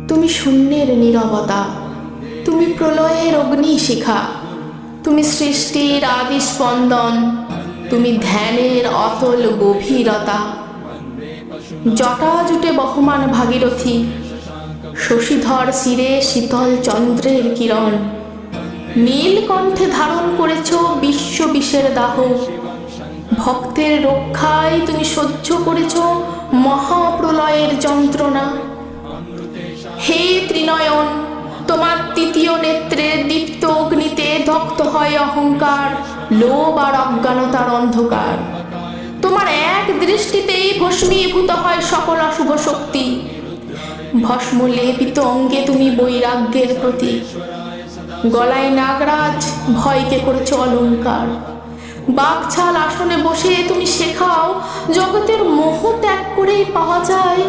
তুমি শূন্যের নীরবতা, তুমি প্রলয়ের অগ্নিশিখা, তুমি সৃষ্টির আদি স্পন্দন, তুমি ধ্যানের অতল গভীরতা। জটাজুটে বহমান ভাগীরথী, শশীধর শিরে শীতল চন্দ্রের কিরণ, নীলকণ্ঠে ধারণ করেছ বিশ্ব বিষের দাহ। ভক্তের রক্ষায় তুমি সহ্য করেছ মহাপ্রলয়ের যন্ত্রণা। হে ত্রিনয়ন, তোমার তৃতীয় নেত্রের দীপ্ত অগ্নিতে দগ্ধ হয় অহংকার, লোভ আর অজ্ঞানতার অন্ধকার। তোমার এক দৃষ্টিতেই ভস্মীভূত হয় সকল অশুভ শক্তি। ভস্ম লেপিত অঙ্গে তুমি বৈরাগ্যের প্রতীক। গলায় নাগরাজ, ভয়কে করেছ অলঙ্কার। বাকছাল আসনে বসে তুমি শেখাও জগতের মোহ ত্যাগ করেই পাওয়া যায়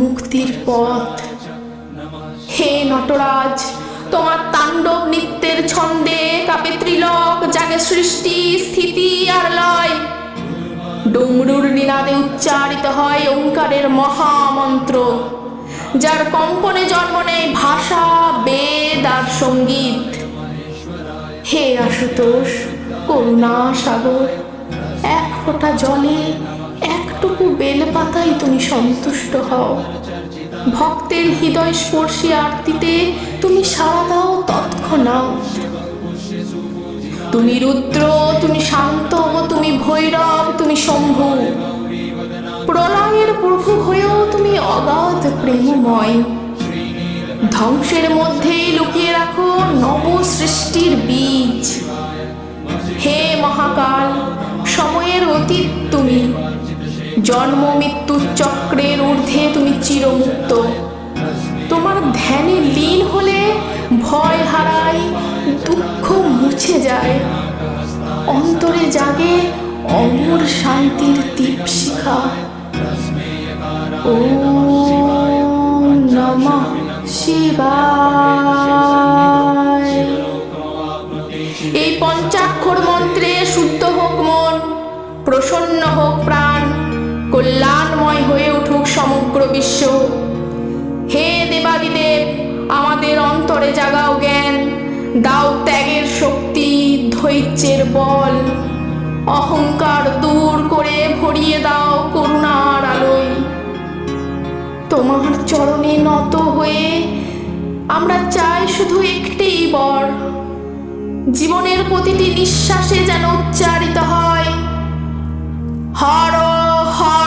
মুক্তির পথ। হে নটরাজ, তোমার তাণ্ডব নৃত্যের ছন্দে কাপে ত্রিলোক, জাগে সৃষ্টি স্থিতি আর লয়। ডুমরুর নিনাদে উচ্চারিত হয় ওঙ্কারের মহামন্ত্র, যার কম্পনে জন্ম নেয় ভাষা, বেদ আর সঙ্গীত। হে আশুতোষ, করুণা সাগর, এক ফোঁটা জলে একটুকু বেলপাতায় তুমি সন্তুষ্ট হও। ভক্তের হৃদয় স্পর্শী আরতিতে তুমি সাড়া দাও তৎক্ষণাৎ। তুমি রুদ্র, তুমি শান্ত, তুমি ভৈরব, তুমি শম্ভু। প্রলয়ের প্রভু হয়েও তুমি অগাধ প্রেমময়। ধ্বংসের মধ্যেই লুকিয়ে রাখো নব সৃষ্টির বীজ। হে মহাকাল, সময়ের অতীত তুমি। জন্ম মৃত্যুর চক্রের ঊর্ধ্বে তুমি চিরমুক্ত। তোমার ধ্যানে লীন হলে ভয় হারায়, দুঃখ মুছে যায়। অন্তরে জাগে অমর শান্তির দীপশিখা। ওম নমঃ শিবায়। এই পঞ্চাক্ষর মন্ত্রে শুদ্ধ হোক মন, প্রসন্ন হোক প্রাণ, কল্যাণময় হয়ে উঠুক সমগ্র বিশ্ব। হে দেবাদিদেব, আমাদের অন্তরে জাগাও জ্ঞান, দাও ত্যাগের শক্তি, ধৈর্যের বল। অহংকার দূর করে ভরিয়ে দাও করুণার আলোয়। তোমার চরণে নত হয়ে আমরা চাই শুধু একটিই বর, জীবনের প্রতিটি নিঃশ্বাসে যেন উচ্চারিত হয় হর হর।